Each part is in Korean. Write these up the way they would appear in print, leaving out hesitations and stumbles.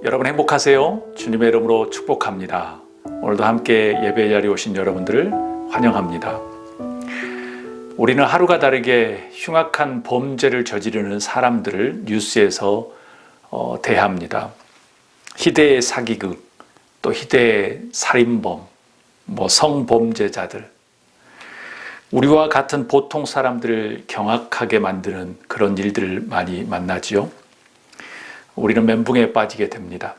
여러분 행복하세요? 주님의 이름으로 축복합니다. 오늘도 함께 예배 자리에 오신 여러분들을 환영합니다. 우리는 하루가 다르게 흉악한 범죄를 저지르는 사람들을 뉴스에서 대합니다. 희대의 사기극, 또 희대의 살인범, 성범죄자들, 우리와 같은 보통 사람들을 경악하게 만드는 그런 일들을 많이 만나지요. 우리는 멘붕에 빠지게 됩니다.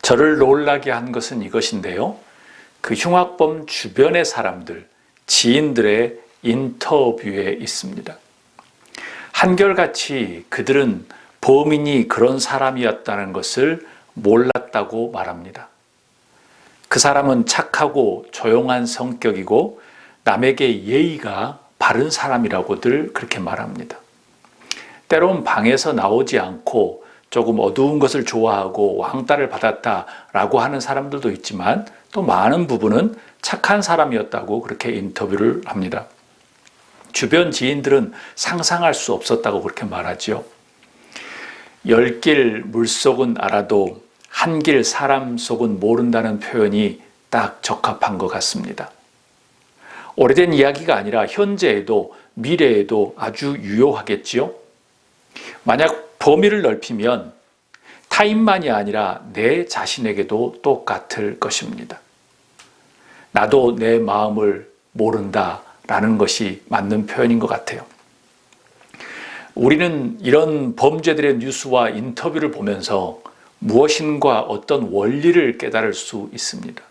저를 놀라게 한 것은 이것인데요. 그 흉악범 주변의 사람들, 지인들의 인터뷰에 있습니다. 한결같이 그들은 범인이 그런 사람이었다는 것을 몰랐다고 말합니다. 그 사람은 착하고 조용한 성격이고 남에게 예의가 바른 사람이라고들 그렇게 말합니다. 때론 방에서 나오지 않고 조금 어두운 것을 좋아하고 왕따를 받았다라고 하는 사람들도 있지만 또 많은 부분은 착한 사람이었다고 그렇게 인터뷰를 합니다. 주변 지인들은 상상할 수 없었다고 그렇게 말하죠. 10길 물속은 알아도 한 길 사람 속은 모른다는 표현이 딱 적합한 것 같습니다. 오래된 이야기가 아니라 현재에도 미래에도 아주 유효하겠지요. 만약 범위를 넓히면 타인만이 아니라 내 자신에게도 똑같을 것입니다. 나도 내 마음을 모른다라는 것이 맞는 표현인 것 같아요. 우리는 이런 범죄들의 뉴스와 인터뷰를 보면서 무엇인가 어떤 원리를 깨달을 수 있습니다.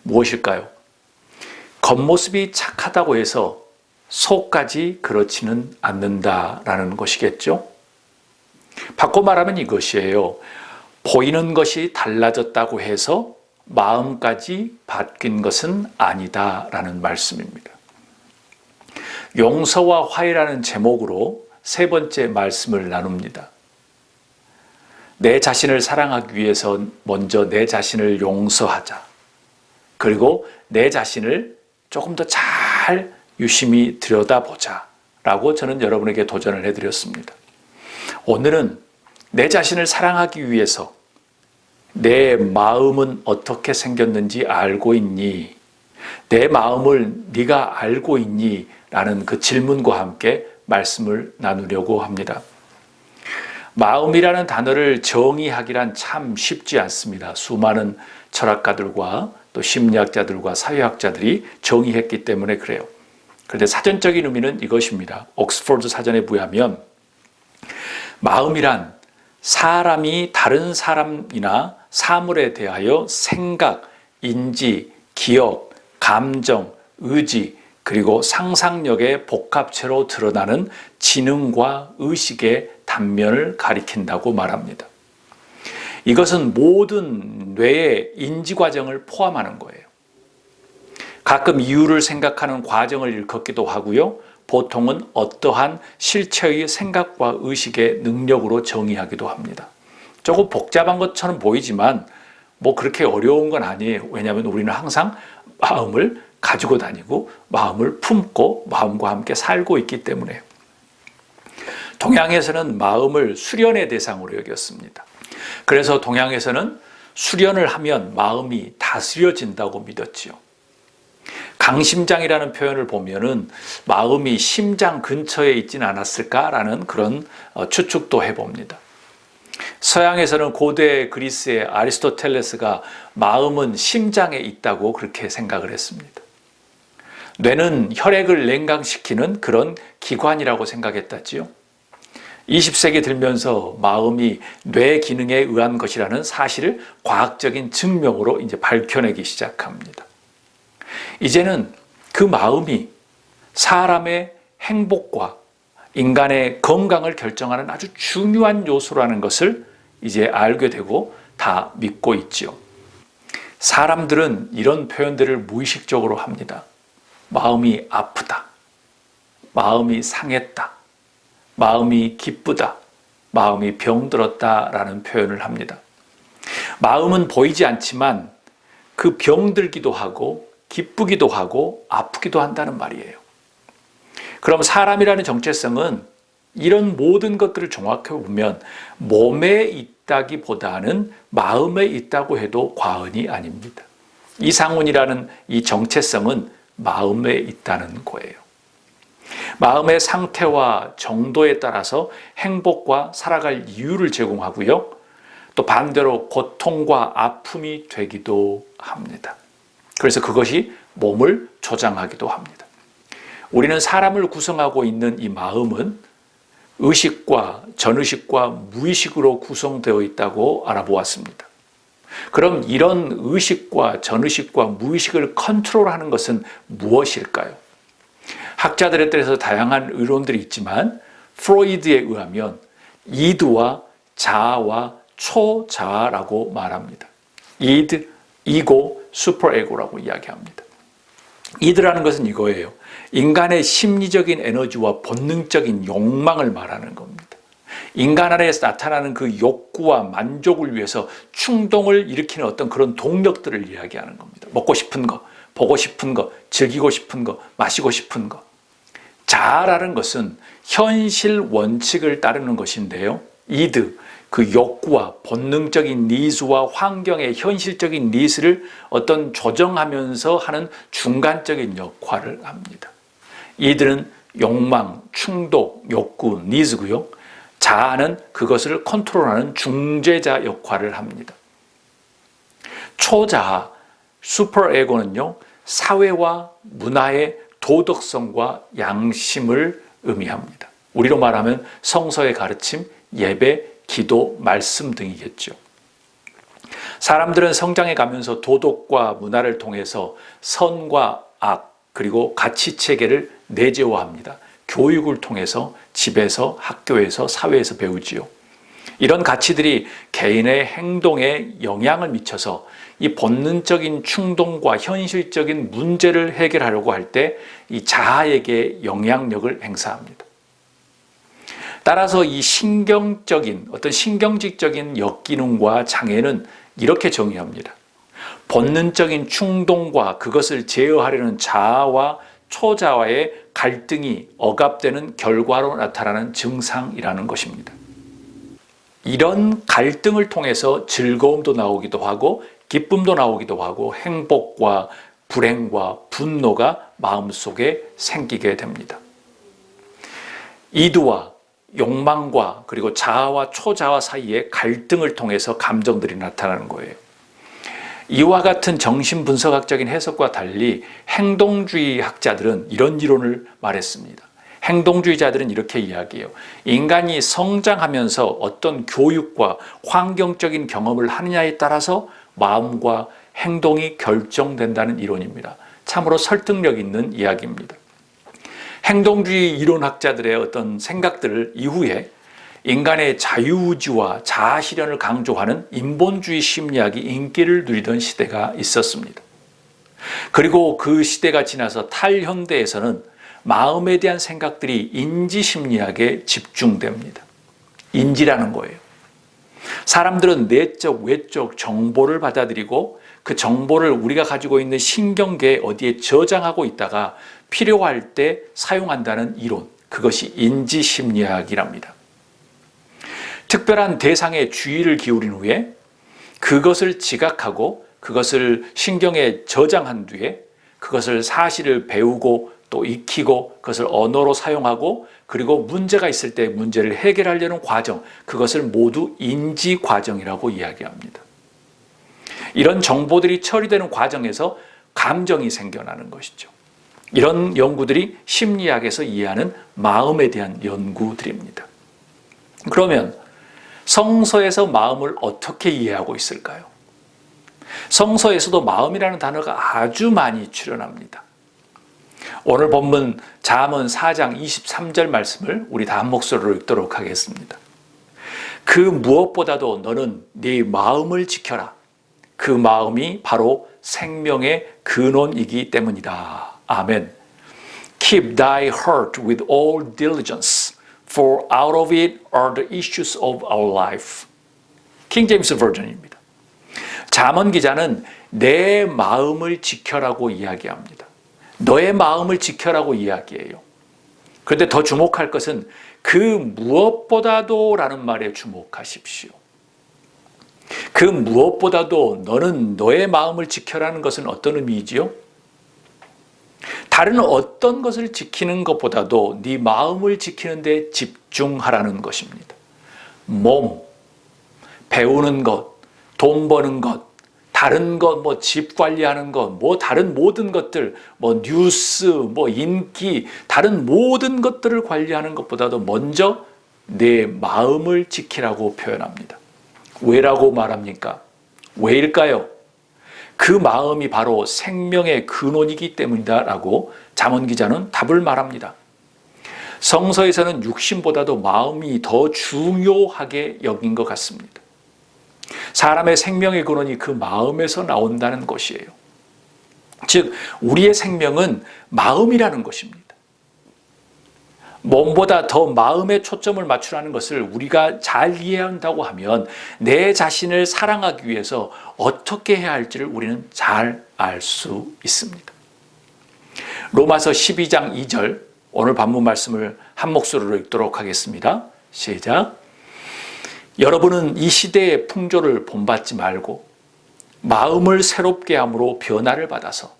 무엇일까요? 겉모습이 착하다고 해서 속까지 그렇지는 않는다라는 것이겠죠. 바꿔 말하면 이것이에요. 보이는 것이 달라졌다고 해서 마음까지 바뀐 것은 아니다라는 말씀입니다. 용서와 화해라는 제목으로 세 번째 말씀을 나눕니다. 내 자신을 사랑하기 위해서 먼저 내 자신을 용서하자. 그리고 내 자신을 조금 더 잘 유심히 들여다보자 라고 저는 여러분에게 도전을 해드렸습니다. 오늘은 내 자신을 사랑하기 위해서 내 마음은 어떻게 생겼는지 알고 있니? 내 마음을 네가 알고 있니? 라는 그 질문과 함께 말씀을 나누려고 합니다. 마음이라는 단어를 정의하기란 참 쉽지 않습니다. 수많은 철학가들과 또 심리학자들과 사회학자들이 정의했기 때문에 그래요. 그런데 사전적인 의미는 이것입니다. 옥스퍼드 사전에 부여하면 마음이란 사람이 다른 사람이나 사물에 대하여 생각, 인지, 기억, 감정, 의지 그리고 상상력의 복합체로 드러나는 지능과 의식의 단면을 가리킨다고 말합니다. 이것은 모든 뇌의 인지 과정을 포함하는 거예요. 가끔 이유를 생각하는 과정을 일컫기도 하고요. 보통은 어떠한 실체의 생각과 의식의 능력으로 정의하기도 합니다. 조금 복잡한 것처럼 보이지만 그렇게 어려운 건 아니에요. 왜냐하면 우리는 항상 마음을 가지고 다니고 마음을 품고 마음과 함께 살고 있기 때문에요. 동양에서는 마음을 수련의 대상으로 여겼습니다. 그래서 동양에서는 수련을 하면 마음이 다스려진다고 믿었지요. 강심장이라는 표현을 보면은 마음이 심장 근처에 있지는 않았을까라는 그런 추측도 해봅니다. 서양에서는 고대 그리스의 아리스토텔레스가 마음은 심장에 있다고 그렇게 생각을 했습니다. 뇌는 혈액을 냉각시키는 그런 기관이라고 생각했다지요. 20세기 들면서 마음이 뇌 기능에 의한 것이라는 사실을 과학적인 증명으로 이제 밝혀내기 시작합니다. 이제는 그 마음이 사람의 행복과 인간의 건강을 결정하는 아주 중요한 요소라는 것을 이제 알게 되고 다 믿고 있지요. 사람들은 이런 표현들을 무의식적으로 합니다. 마음이 아프다. 마음이 상했다. 마음이 기쁘다. 마음이 병들었다라는 표현을 합니다. 마음은 보이지 않지만 그 병들기도 하고 기쁘기도 하고 아프기도 한다는 말이에요. 그럼 사람이라는 정체성은 이런 모든 것들을 종합해 보면 몸에 있다기보다는 마음에 있다고 해도 과언이 아닙니다. 이상훈이라는 이 정체성은 마음에 있다는 거예요. 마음의 상태와 정도에 따라서 행복과 살아갈 이유를 제공하고요. 또 반대로 고통과 아픔이 되기도 합니다. 그래서 그것이 몸을 조장하기도 합니다. 우리는 사람을 구성하고 있는 이 마음은 의식과 전의식과 무의식으로 구성되어 있다고 알아보았습니다. 그럼 이런 의식과 전의식과 무의식을 컨트롤하는 것은 무엇일까요? 학자들에 대해서 다양한 의론들이 있지만 프로이드에 의하면 이드와 자아와 초자아라고 말합니다. 이드, 이고, 슈퍼에고라고 이야기합니다. 이드라는 것은 이거예요. 인간의 심리적인 에너지와 본능적인 욕망을 말하는 겁니다. 인간 안에서 나타나는 그 욕구와 만족을 위해서 충동을 일으키는 어떤 그런 동력들을 이야기하는 겁니다. 먹고 싶은 거, 보고 싶은 거, 즐기고 싶은 거, 마시고 싶은 거. 자아라는 것은 현실 원칙을 따르는 것인데요. 이드, 그 욕구와 본능적인 니즈와 환경의 현실적인 니즈를 어떤 조정하면서 하는 중간적인 역할을 합니다. 이들은 욕망, 충동, 욕구, 니즈고요. 자아는 그것을 컨트롤하는 중재자 역할을 합니다. 초자아, 슈퍼에고는요, 사회와 문화의 도덕성과 양심을 의미합니다. 우리로 말하면 성서의 가르침, 예배, 기도, 말씀 등이겠죠. 사람들은 성장해 가면서 도덕과 문화를 통해서 선과 악, 그리고 가치 체계를 내재화합니다. 교육을 통해서 집에서, 학교에서, 사회에서 배우지요. 이런 가치들이 개인의 행동에 영향을 미쳐서 이 본능적인 충동과 현실적인 문제를 해결하려고 할 때 이 자아에게 영향력을 행사합니다. 따라서 이 신경적인 어떤 신경직적인 역기능과 장애는 이렇게 정의합니다. 본능적인 충동과 그것을 제어하려는 자아와 초자아의 갈등이 억압되는 결과로 나타나는 증상이라는 것입니다. 이런 갈등을 통해서 즐거움도 나오기도 하고 기쁨도 나오기도 하고 행복과 불행과 분노가 마음속에 생기게 됩니다. 이두와 욕망과 그리고 자아와 초자아 사이의 갈등을 통해서 감정들이 나타나는 거예요. 이와 같은 정신분석학적인 해석과 달리 행동주의 학자들은 이런 이론을 말했습니다. 행동주의자들은 이렇게 이야기해요. 인간이 성장하면서 어떤 교육과 환경적인 경험을 하느냐에 따라서 마음과 행동이 결정된다는 이론입니다. 참으로 설득력 있는 이야기입니다. 행동주의 이론학자들의 어떤 생각들을 이후에 인간의 자유의지와 자아실현을 강조하는 인본주의 심리학이 인기를 누리던 시대가 있었습니다. 그리고 그 시대가 지나서 탈현대에서는 마음에 대한 생각들이 인지심리학에 집중됩니다. 인지라는 거예요. 사람들은 내적, 외적 정보를 받아들이고 그 정보를 우리가 가지고 있는 신경계에 어디에 저장하고 있다가 필요할 때 사용한다는 이론, 그것이 인지심리학이랍니다. 특별한 대상에 주의를 기울인 후에 그것을 지각하고 그것을 신경에 저장한 뒤에 그것을 사실을 배우고 또 익히고 그것을 언어로 사용하고 그리고 문제가 있을 때 문제를 해결하려는 과정, 그것을 모두 인지 과정이라고 이야기합니다. 이런 정보들이 처리되는 과정에서 감정이 생겨나는 것이죠. 이런 연구들이 심리학에서 이해하는 마음에 대한 연구들입니다. 그러면 성서에서 마음을 어떻게 이해하고 있을까요? 성서에서도 마음이라는 단어가 아주 많이 출연합니다. 오늘 본문 잠언 4장 23절 말씀을 우리 다 한 목소리로 읽도록 하겠습니다. 그 무엇보다도 너는 네 마음을 지켜라. 그 마음이 바로 생명의 근원이기 때문이다. 아멘. Keep thy heart with all diligence, for out of it are the issues of our life. 킹 제임스 버전입니다. 잠언 기자는 내 마음을 지켜라고 이야기합니다. 너의 마음을 지켜라고 이야기해요. 그런데 더 주목할 것은 그 무엇보다도 라는 말에 주목하십시오. 그 무엇보다도 너는 너의 마음을 지켜라는 것은 어떤 의미이지요? 다른 어떤 것을 지키는 것보다도 네 마음을 지키는 데 집중하라는 것입니다. 몸, 배우는 것, 돈 버는 것, 다른 것, 집 관리하는 것, 다른 모든 것들, 뉴스, 인기, 다른 모든 것들을 관리하는 것보다도 먼저 내 마음을 지키라고 표현합니다. 왜라고 말합니까? 왜일까요? 그 마음이 바로 생명의 근원이기 때문이다라고 잠언 기자는 답을 말합니다. 성서에서는 육신보다도 마음이 더 중요하게 여긴 것 같습니다. 사람의 생명의 근원이 그 마음에서 나온다는 것이에요. 즉, 우리의 생명은 마음이라는 것입니다. 몸보다 더 마음에 초점을 맞추라는 것을 우리가 잘 이해한다고 하면 내 자신을 사랑하기 위해서 어떻게 해야 할지를 우리는 잘 알 수 있습니다. 로마서 12장 2절 오늘 본문 말씀을 한 목소리로 읽도록 하겠습니다. 시작. 여러분은 이 시대의 풍조를 본받지 말고 마음을 새롭게 함으로 변화를 받아서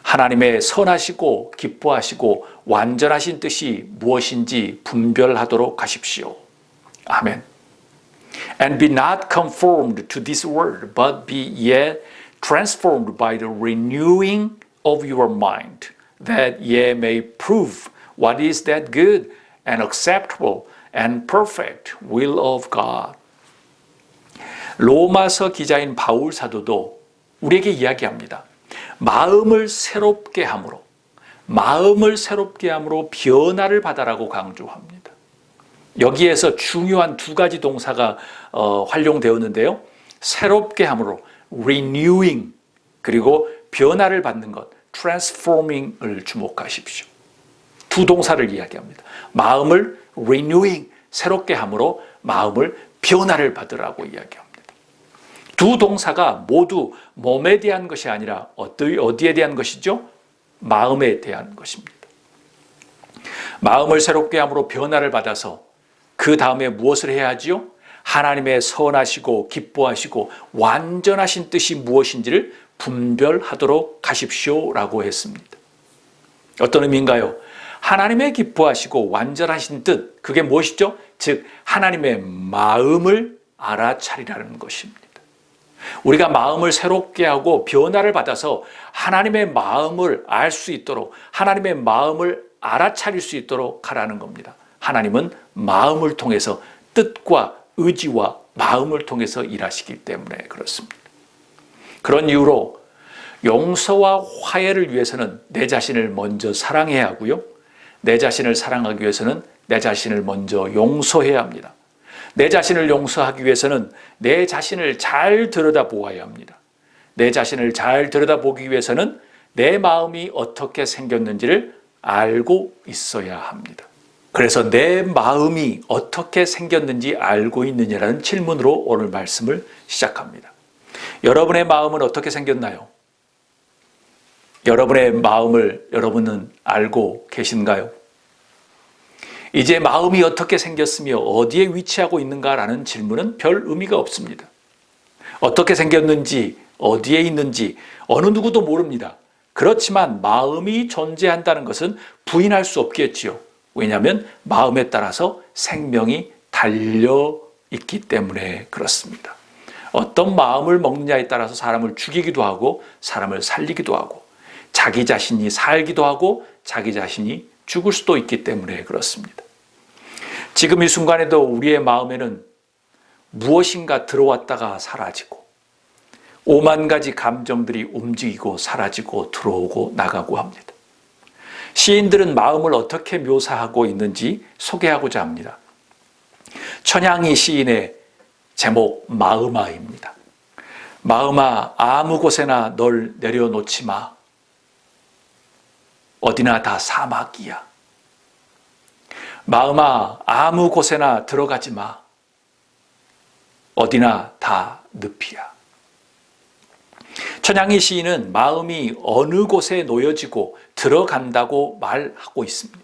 하나님의 선하시고 기뻐하시고 완전하신 뜻이 무엇인지 분별하도록 하십시오. 아멘. And be not conformed to this world, but be ye transformed by the renewing of your mind, that ye may prove what is that good and acceptable and perfect will of God. 로마서 기자인 바울 사도도 우리에게 이야기합니다. 마음을 새롭게 함으로 변화를 받아라고 강조합니다. 여기에서 중요한 두 가지 동사가 활용되었는데요. 새롭게 함으로 renewing, 그리고 변화를 받는 것 transforming을 주목하십시오. 두 동사를 이야기합니다. 마음을 renewing, 새롭게 함으로 마음을 변화를 받으라고 이야기합니다. 두 동사가 모두 몸에 대한 것이 아니라 어디에 대한 것이죠? 마음에 대한 것입니다. 마음을 새롭게 함으로 변화를 받아서 그 다음에 무엇을 해야 하지요? 하나님의 선하시고 기뻐하시고 완전하신 뜻이 무엇인지를 분별하도록 하십시오라고 했습니다. 어떤 의미인가요? 하나님의 기뻐하시고 완전하신 뜻, 그게 무엇이죠? 즉 하나님의 마음을 알아차리라는 것입니다. 우리가 마음을 새롭게 하고 변화를 받아서 하나님의 마음을 알 수 있도록, 하나님의 마음을 알아차릴 수 있도록 하라는 겁니다. 하나님은 마음을 통해서, 뜻과 의지와 마음을 통해서 일하시기 때문에 그렇습니다. 그런 이유로 용서와 화해를 위해서는 내 자신을 먼저 사랑해야 하고요. 내 자신을 사랑하기 위해서는 내 자신을 먼저 용서해야 합니다. 내 자신을 용서하기 위해서는 내 자신을 잘 들여다보아야 합니다. 내 자신을 잘 들여다보기 위해서는 내 마음이 어떻게 생겼는지를 알고 있어야 합니다. 그래서 내 마음이 어떻게 생겼는지 알고 있느냐라는 질문으로 오늘 말씀을 시작합니다. 여러분의 마음은 어떻게 생겼나요? 여러분의 마음을 여러분은 알고 계신가요? 이제 마음이 어떻게 생겼으며 어디에 위치하고 있는가라는 질문은 별 의미가 없습니다. 어떻게 생겼는지, 어디에 있는지 어느 누구도 모릅니다. 그렇지만 마음이 존재한다는 것은 부인할 수 없겠지요. 왜냐하면 마음에 따라서 생명이 달려있기 때문에 그렇습니다. 어떤 마음을 먹느냐에 따라서 사람을 죽이기도 하고 사람을 살리기도 하고 자기 자신이 살기도 하고 자기 자신이 죽을 수도 있기 때문에 그렇습니다. 지금 이 순간에도 우리의 마음에는 무엇인가 들어왔다가 사라지고 오만 가지 감정들이 움직이고 사라지고 들어오고 나가고 합니다. 시인들은 마음을 어떻게 묘사하고 있는지 소개하고자 합니다. 천양희 시인의 제목 마음아입니다. 마음아 아무 곳에나 널 내려놓지 마. 어디나 다 사막이야. 마음아 아무 곳에나 들어가지 마. 어디나 다 늪이야. 천양희 시인은 마음이 어느 곳에 놓여지고 들어간다고 말하고 있습니다.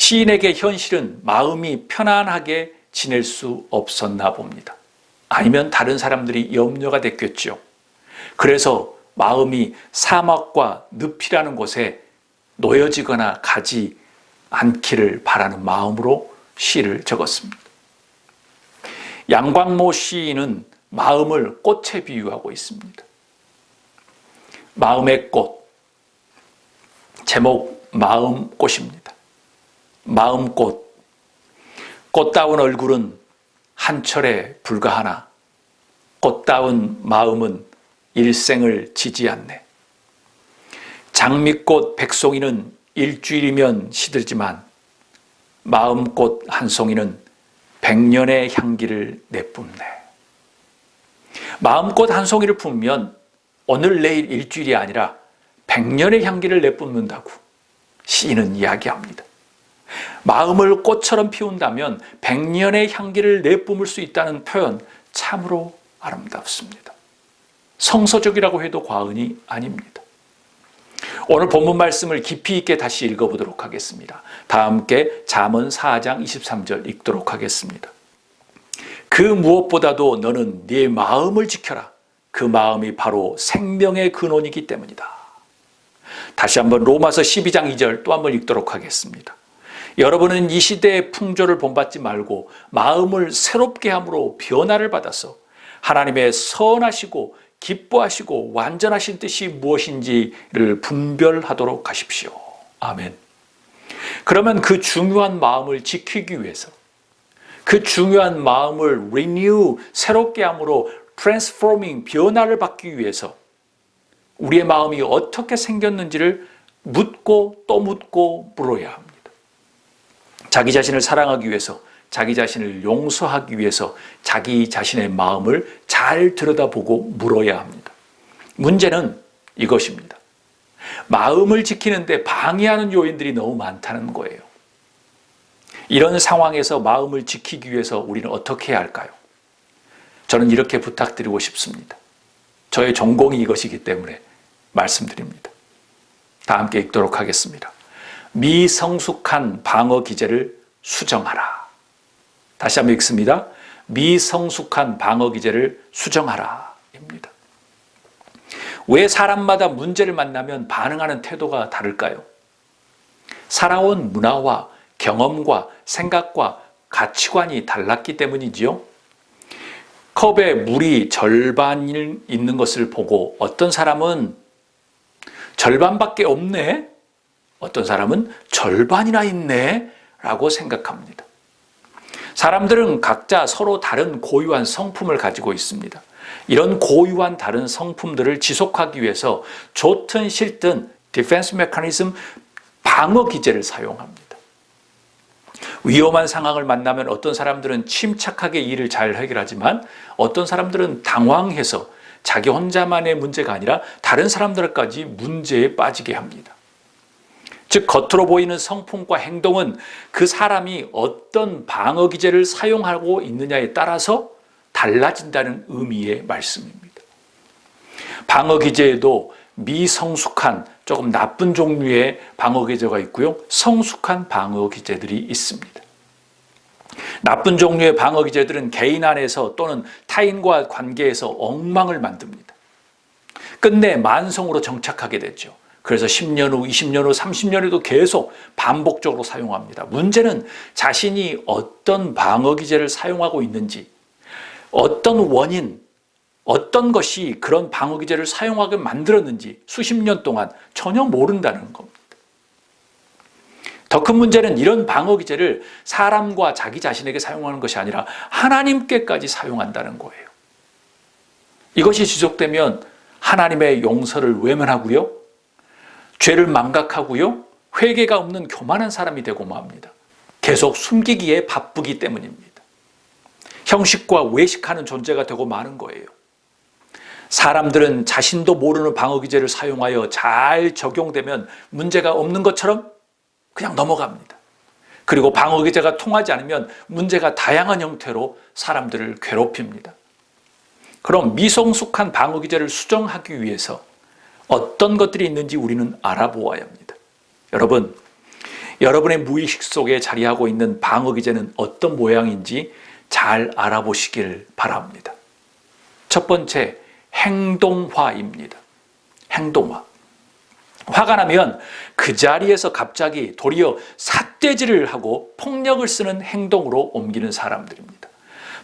시인에게 현실은 마음이 편안하게 지낼 수 없었나 봅니다. 아니면 다른 사람들이 염려가 됐겠죠. 그래서 마음이 사막과 늪이라는 곳에 놓여지거나 가지 않기를 바라는 마음으로 시를 적었습니다. 양광모 시인은 마음을 꽃에 비유하고 있습니다. 마음의 꽃, 제목 마음꽃입니다. 마음꽃, 꽃다운 얼굴은 한철에 불과하나 꽃다운 마음은 일생을 지지 않네. 장미꽃 백송이는 일주일이면 시들지만 마음꽃 한 송이는 100년의 향기를 내뿜네. 마음꽃 한 송이를 품으면 오늘 내일 일주일이 아니라 100년의 향기를 내뿜는다고 시인은 이야기합니다. 마음을 꽃처럼 피운다면 100년의 향기를 내뿜을 수 있다는 표현 참으로 아름답습니다. 성서적이라고 해도 과언이 아닙니다. 오늘 본문 말씀을 깊이 있게 다시 읽어보도록 하겠습니다. 다 함께 잠언 4장 23절 읽도록 하겠습니다. 그 무엇보다도 너는 네 마음을 지켜라. 그 마음이 바로 생명의 근원이기 때문이다. 다시 한번 로마서 12장 2절 또 한번 읽도록 하겠습니다. 여러분은 이 시대의 풍조를 본받지 말고 마음을 새롭게 함으로 변화를 받아서 하나님의 선하시고 기뻐하시고 완전하신 뜻이 무엇인지를 분별하도록 하십시오. 아멘. 그러면 그 중요한 마음을 지키기 위해서, 그 중요한 마음을 renew, 새롭게 함으로 transforming, 변화를 받기 위해서 우리의 마음이 어떻게 생겼는지를 묻고 또 묻고 물어야 합니다. 자기 자신을 사랑하기 위해서, 자기 자신을 용서하기 위해서 자기 자신의 마음을 잘 들여다보고 물어야 합니다. 문제는 이것입니다. 마음을 지키는데 방해하는 요인들이 너무 많다는 거예요. 이런 상황에서 마음을 지키기 위해서 우리는 어떻게 해야 할까요? 저는 이렇게 부탁드리고 싶습니다. 저의 전공이 이것이기 때문에 말씀드립니다. 다 함께 읽도록 하겠습니다. 미성숙한 방어 기제를 수정하라. 다시 한번 읽습니다. 미성숙한 방어 기제를 수정하라 입니다. 왜 사람마다 문제를 만나면 반응하는 태도가 다를까요? 살아온 문화와 경험과 생각과 가치관이 달랐기 때문이지요. 컵에 물이 절반 있는 것을 보고 어떤 사람은 절반밖에 없네? 어떤 사람은 절반이나 있네? 라고 생각합니다. 사람들은 각자 서로 다른 고유한 성품을 가지고 있습니다. 이런 고유한 다른 성품들을 지속하기 위해서 좋든 싫든 디펜스 메커니즘, 방어 기제를 사용합니다. 위험한 상황을 만나면 어떤 사람들은 침착하게 일을 잘 해결하지만 어떤 사람들은 당황해서 자기 혼자만의 문제가 아니라 다른 사람들까지 문제에 빠지게 합니다. 즉 겉으로 보이는 성품과 행동은 그 사람이 어떤 방어 기제를 사용하고 있느냐에 따라서 달라진다는 의미의 말씀입니다. 방어 기제에도 미성숙한 조금 나쁜 종류의 방어 기제가 있고요. 성숙한 방어 기제들이 있습니다. 나쁜 종류의 방어 기제들은 개인 안에서 또는 타인과 관계에서 엉망을 만듭니다. 끝내 만성으로 정착하게 되죠. 그래서 10년 후, 20년 후, 30년 후도 계속 반복적으로 사용합니다. 문제는 자신이 어떤 방어 기제를 사용하고 있는지, 어떤 원인, 어떤 것이 그런 방어 기제를 사용하게 만들었는지 수십 년 동안 전혀 모른다는 겁니다. 더 큰 문제는 이런 방어 기제를 사람과 자기 자신에게 사용하는 것이 아니라 하나님께까지 사용한다는 거예요. 이것이 지속되면 하나님의 용서를 외면하고요. 죄를 망각하고요. 회개가 없는 교만한 사람이 되고 맙니다. 계속 숨기기에 바쁘기 때문입니다. 형식과 외식하는 존재가 되고 마는 거예요. 사람들은 자신도 모르는 방어 기제를 사용하여 잘 적용되면 문제가 없는 것처럼 그냥 넘어갑니다. 그리고 방어 기제가 통하지 않으면 문제가 다양한 형태로 사람들을 괴롭힙니다. 그럼 미성숙한 방어 기제를 수정하기 위해서 어떤 것들이 있는지 우리는 알아보아야 합니다. 여러분, 여러분의 무의식 속에 자리하고 있는 방어 기제는 어떤 모양인지 잘 알아보시길 바랍니다. 첫 번째, 행동화입니다. 행동화. 화가 나면 그 자리에서 갑자기 도리어 삿대질을 하고 폭력을 쓰는 행동으로 옮기는 사람들입니다.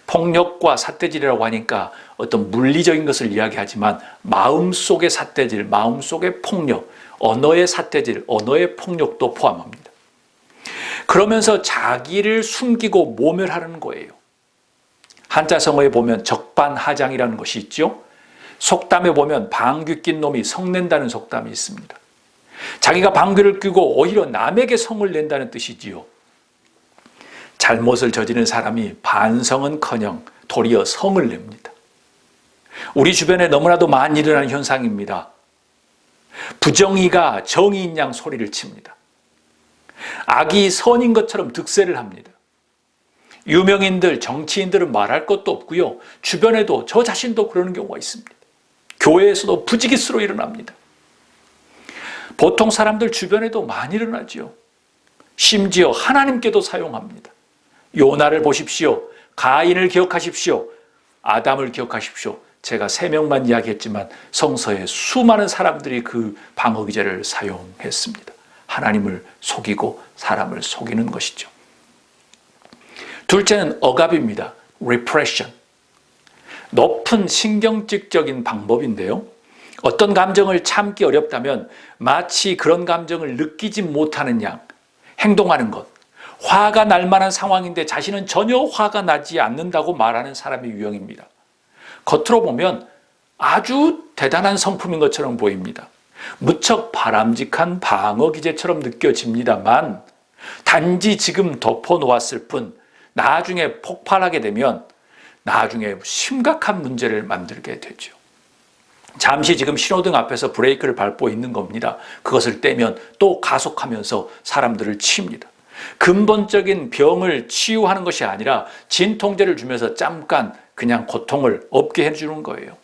폭력과 삿대질이라고 하니까 어떤 물리적인 것을 이야기하지만 마음속의 삿대질, 마음속의 폭력, 언어의 삿대질, 언어의 폭력도 포함합니다. 그러면서 자기를 숨기고 모멸하는 거예요. 한자성어에 보면 적반하장이라는 것이 있죠. 속담에 보면 방귀 낀 놈이 성낸다는 속담이 있습니다. 자기가 방귀를 뀌고 오히려 남에게 성을 낸다는 뜻이지요. 잘못을 저지른 사람이 반성은커녕 도리어 성을 냅니다. 우리 주변에 너무나도 많이 일어나는 현상입니다. 부정의가 정의인 양 소리를 칩니다. 악이 선인 것처럼 득세를 합니다. 유명인들, 정치인들은 말할 것도 없고요. 주변에도 저 자신도 그러는 경우가 있습니다. 교회에서도 부지기수로 일어납니다. 보통 사람들 주변에도 많이 일어나지요. 심지어 하나님께도 사용합니다. 요나를 보십시오. 가인을 기억하십시오. 아담을 기억하십시오. 제가 3명만 이야기했지만 성서에 수많은 사람들이 그 방어 기제를 사용했습니다. 하나님을 속이고 사람을 속이는 것이죠. 둘째는 억압입니다. repression. 높은 신경질적인 방법인데요. 어떤 감정을 참기 어렵다면 마치 그런 감정을 느끼지 못하는 양 행동하는 것. 화가 날 만한 상황인데 자신은 전혀 화가 나지 않는다고 말하는 사람이 유형입니다. 겉으로 보면 아주 대단한 성품인 것처럼 보입니다. 무척 바람직한 방어 기제처럼 느껴집니다만 단지 지금 덮어놓았을 뿐 나중에 폭발하게 되면 나중에 심각한 문제를 만들게 되죠. 잠시 지금 신호등 앞에서 브레이크를 밟고 있는 겁니다. 그것을 떼면 또 가속하면서 사람들을 칩니다. 근본적인 병을 치유하는 것이 아니라 진통제를 주면서 잠깐 그냥 고통을 없게 해주는 거예요.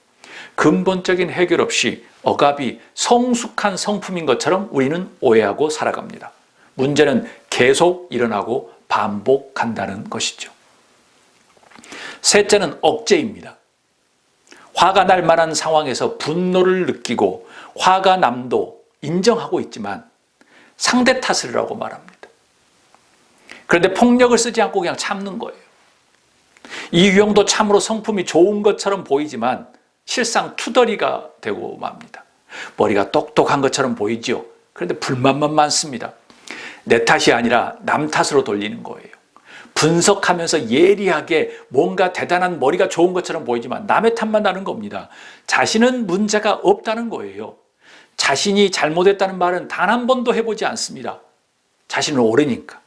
근본적인 해결 없이 억압이 성숙한 성품인 것처럼 우리는 오해하고 살아갑니다. 문제는 계속 일어나고 반복한다는 것이죠. 셋째는 억제입니다. 화가 날 만한 상황에서 분노를 느끼고 화가 남도 인정하고 있지만 상대 탓을 하고 말합니다. 그런데 폭력을 쓰지 않고 그냥 참는 거예요. 이 유형도 참으로 성품이 좋은 것처럼 보이지만 실상 투덜이가 되고 맙니다. 머리가 똑똑한 것처럼 보이죠. 그런데 불만만 많습니다. 내 탓이 아니라 남 탓으로 돌리는 거예요. 분석하면서 예리하게 뭔가 대단한 머리가 좋은 것처럼 보이지만 남의 탓만 나는 겁니다. 자신은 문제가 없다는 거예요. 자신이 잘못했다는 말은 단 한 번도 해보지 않습니다. 자신은 옳으니까.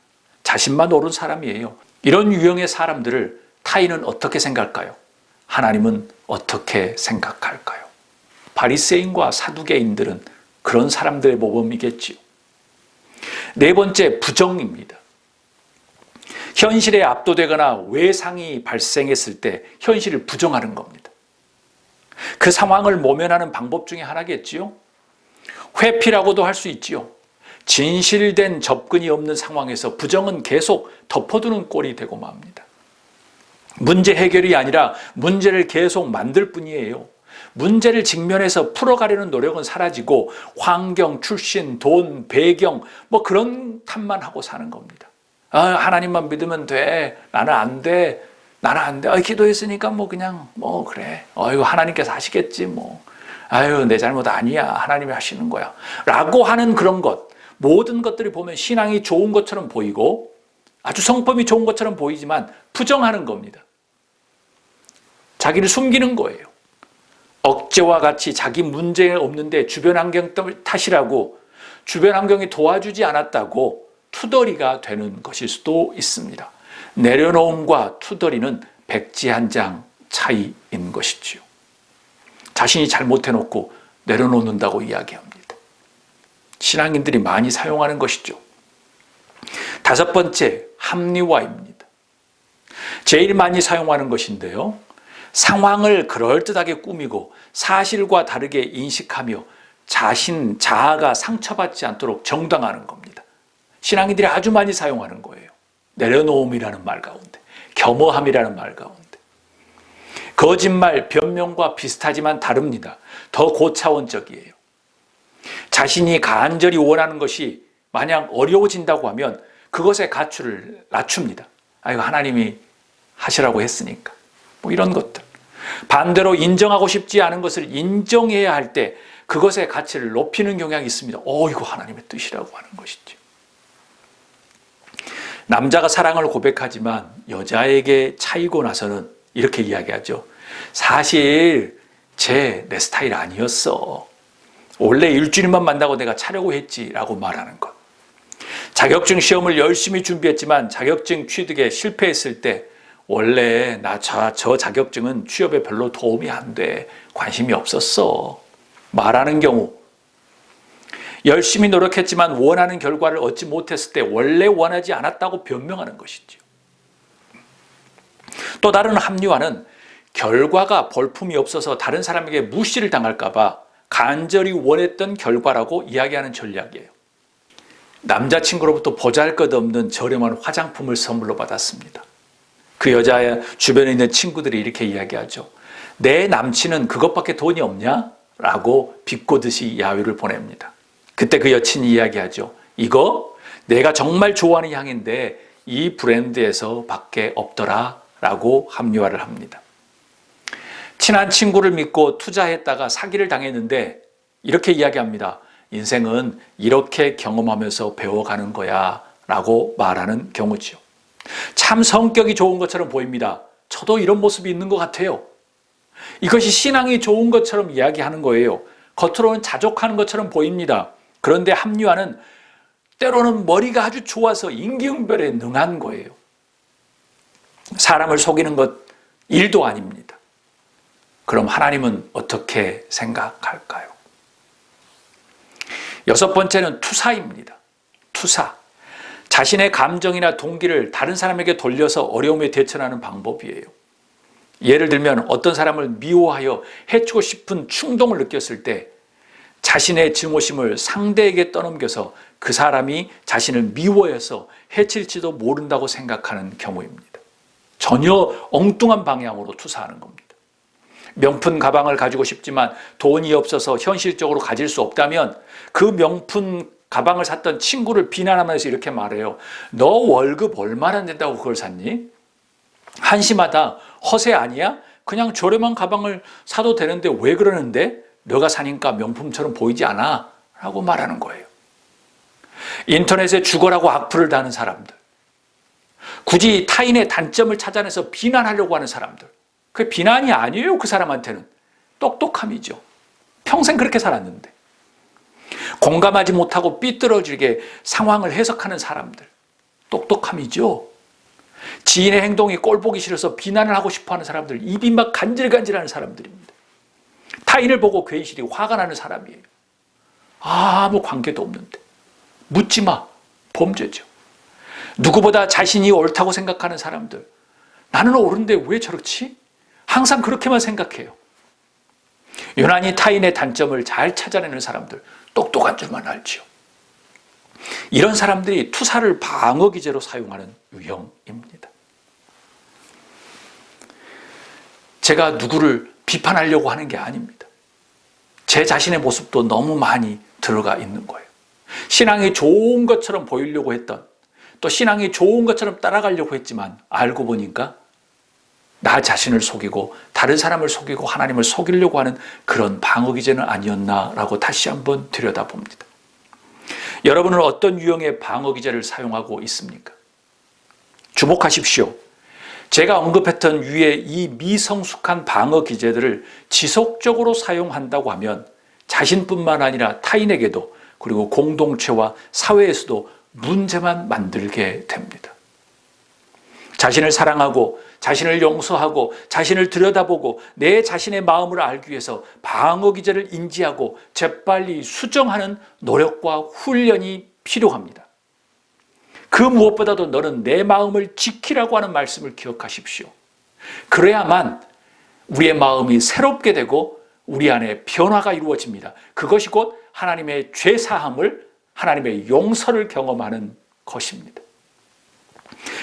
자신만 옳은 사람이에요. 이런 유형의 사람들을 타인은 어떻게 생각할까요? 하나님은 어떻게 생각할까요? 바리새인과 사두개인들은 그런 사람들의 모범이겠지요. 네 번째, 부정입니다. 현실에 압도되거나 외상이 발생했을 때 현실을 부정하는 겁니다. 그 상황을 모면하는 방법 중에 하나겠지요. 회피라고도 할 수 있지요. 진실된 접근이 없는 상황에서 부정은 계속 덮어두는 꼴이 되고 맙니다. 문제 해결이 아니라 문제를 계속 만들 뿐이에요. 문제를 직면해서 풀어가려는 노력은 사라지고 환경, 출신, 돈, 배경 뭐 그런 탓만 하고 사는 겁니다. 하나님만 믿으면 돼. 나는 안 돼. 나는 안 돼. 기도했으니까 뭐 그냥 뭐 그래. 이거 하나님께서 하시겠지 뭐. 내 잘못 아니야. 하나님이 하시는 거야. 라고 하는 그런 것. 모든 것들이 보면 신앙이 좋은 것처럼 보이고 아주 성품이 좋은 것처럼 보이지만 부정하는 겁니다. 자기를 숨기는 거예요. 억제와 같이 자기 문제 없는데 주변 환경 탓이라고 주변 환경이 도와주지 않았다고 투덜이가 되는 것일 수도 있습니다. 내려놓음과 투덜이는 백지 한 장 차이인 것이지요. 자신이 잘못해놓고 내려놓는다고 이야기합니다. 신앙인들이 많이 사용하는 것이죠. 다섯 번째, 합리화입니다. 제일 많이 사용하는 것인데요. 상황을 그럴듯하게 꾸미고 사실과 다르게 인식하며 자아가 상처받지 않도록 정당하는 겁니다. 신앙인들이 아주 많이 사용하는 거예요. 내려놓음이라는 말 가운데, 겸허함이라는 말 가운데. 거짓말, 변명과 비슷하지만 다릅니다. 더 고차원적이에요. 자신이 간절히 원하는 것이 만약 어려워진다고 하면 그것의 가치를 낮춥니다. 이거 하나님이 하시라고 했으니까. 뭐 이런 것들. 반대로 인정하고 싶지 않은 것을 인정해야 할 때 그것의 가치를 높이는 경향이 있습니다. 이거 하나님의 뜻이라고 하는 것이죠. 남자가 사랑을 고백하지만 여자에게 차이고 나서는 이렇게 이야기하죠. 사실 내 스타일 아니었어. 원래 일주일만 만나고 내가 차려고 했지라고 말하는 것. 자격증 시험을 열심히 준비했지만 자격증 취득에 실패했을 때 원래 저 자격증은 취업에 별로 도움이 안 돼. 관심이 없었어. 말하는 경우. 열심히 노력했지만 원하는 결과를 얻지 못했을 때 원래 원하지 않았다고 변명하는 것이죠. 또 다른 합리화는 결과가 볼품이 없어서 다른 사람에게 무시를 당할까 봐 간절히 원했던 결과라고 이야기하는 전략이에요. 남자친구로부터 보잘것없는 저렴한 화장품을 선물로 받았습니다. 그 여자의 주변에 있는 친구들이 이렇게 이야기하죠. 내 남친은 그것밖에 돈이 없냐? 라고 비꼬듯이 야유를 보냅니다. 그때 그 여친이 이야기하죠. 이거 내가 정말 좋아하는 향인데 이 브랜드에서 밖에 없더라 라고 합리화를 합니다. 친한 친구를 믿고 투자했다가 사기를 당했는데 이렇게 이야기합니다. 인생은 이렇게 경험하면서 배워가는 거야 라고 말하는 경우죠. 참 성격이 좋은 것처럼 보입니다. 저도 이런 모습이 있는 것 같아요. 이것이 신앙이 좋은 것처럼 이야기하는 거예요. 겉으로는 자족하는 것처럼 보입니다. 그런데 합리화는 때로는 머리가 아주 좋아서 임기응변에 능한 거예요. 사람을 속이는 것 일도 아닙니다. 그럼 하나님은 어떻게 생각할까요? 여섯 번째는 투사입니다. 투사. 자신의 감정이나 동기를 다른 사람에게 돌려서 어려움에 대처하는 방법이에요. 예를 들면 어떤 사람을 미워하여 해치고 싶은 충동을 느꼈을 때 자신의 증오심을 상대에게 떠넘겨서 그 사람이 자신을 미워해서 해칠지도 모른다고 생각하는 경우입니다. 전혀 엉뚱한 방향으로 투사하는 겁니다. 명품 가방을 가지고 싶지만 돈이 없어서 현실적으로 가질 수 없다면 그 명품 가방을 샀던 친구를 비난하면서 이렇게 말해요. 너 월급 얼마나 낸다고 그걸 샀니? 한심하다. 허세 아니야? 그냥 저렴한 가방을 사도 되는데 왜 그러는데? 너가 사니까 명품처럼 보이지 않아? 라고 말하는 거예요. 인터넷에 죽어라고 악플을 다는 사람들. 굳이 타인의 단점을 찾아내서 비난하려고 하는 사람들. 그게 비난이 아니에요. 그 사람한테는. 똑똑함이죠. 평생 그렇게 살았는데. 공감하지 못하고 삐뚤어지게 상황을 해석하는 사람들. 똑똑함이죠. 지인의 행동이 꼴보기 싫어서 비난을 하고 싶어하는 사람들. 입이 막 간질간질하는 사람들입니다. 타인을 보고 괜시리 화가 나는 사람이에요. 아무 관계도 없는데. 묻지 마. 범죄죠. 누구보다 자신이 옳다고 생각하는 사람들. 나는 옳은데 왜 저렇지? 항상 그렇게만 생각해요. 유난히 타인의 단점을 잘 찾아내는 사람들. 똑똑한 줄만 알지요. 이런 사람들이 투사를 방어 기제로 사용하는 유형입니다. 제가 누구를 비판하려고 하는 게 아닙니다. 제 자신의 모습도 너무 많이 들어가 있는 거예요. 신앙이 좋은 것처럼 보이려고 했던, 또 신앙이 좋은 것처럼 따라가려고 했지만 알고 보니까 나 자신을 속이고 다른 사람을 속이고 하나님을 속이려고 하는 그런 방어 기제는 아니었나라고 다시 한번 들여다봅니다. 여러분은 어떤 유형의 방어 기제를 사용하고 있습니까? 주목하십시오. 제가 언급했던 위의 이 미성숙한 방어 기제들을 지속적으로 사용한다고 하면 자신뿐만 아니라 타인에게도 그리고 공동체와 사회에서도 문제만 만들게 됩니다. 자신을 사랑하고 자신을 용서하고 자신을 들여다보고 내 자신의 마음을 알기 위해서 방어 기제를 인지하고 재빨리 수정하는 노력과 훈련이 필요합니다. 그 무엇보다도 너는 내 마음을 지키라고 하는 말씀을 기억하십시오. 그래야만 우리의 마음이 새롭게 되고 우리 안에 변화가 이루어집니다. 그것이 곧 하나님의 죄사함을, 하나님의 용서를 경험하는 것입니다.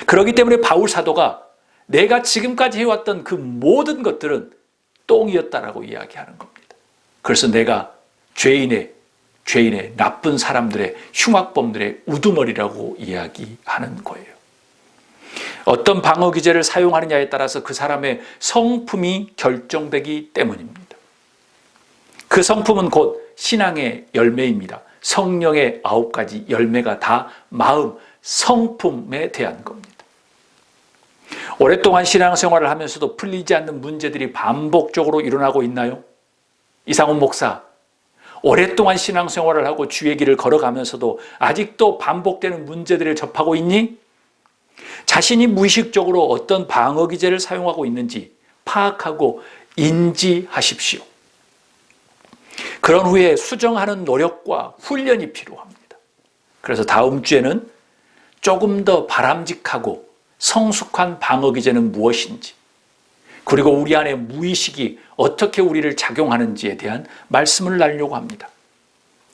그렇기 때문에 바울 사도가 내가 지금까지 해왔던 그 모든 것들은 똥이었다라고 이야기하는 겁니다. 그래서 내가 죄인의 나쁜 사람들의 흉악범들의 우두머리라고 이야기하는 거예요. 어떤 방어 기제를 사용하느냐에 따라서 그 사람의 성품이 결정되기 때문입니다. 그 성품은 곧 신앙의 열매입니다. 성령의 9가지 열매가 다 마음, 성품에 대한 겁니다. 오랫동안 신앙생활을 하면서도 풀리지 않는 문제들이 반복적으로 일어나고 있나요? 이상훈 목사, 오랫동안 신앙생활을 하고 주의 길을 걸어가면서도 아직도 반복되는 문제들을 접하고 있니? 자신이 무의식적으로 어떤 방어 기제를 사용하고 있는지 파악하고 인지하십시오. 그런 후에 수정하는 노력과 훈련이 필요합니다. 그래서 다음 주에는 조금 더 바람직하고 성숙한 방어 기제는 무엇인지, 그리고 우리 안에 무의식이 어떻게 우리를 작용하는지에 대한 말씀을 나누려고 합니다.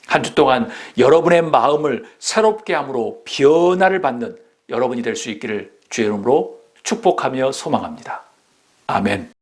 한 주 동안 여러분의 마음을 새롭게 함으로 변화를 받는 여러분이 될 수 있기를 주의 이름으로 축복하며 소망합니다. 아멘.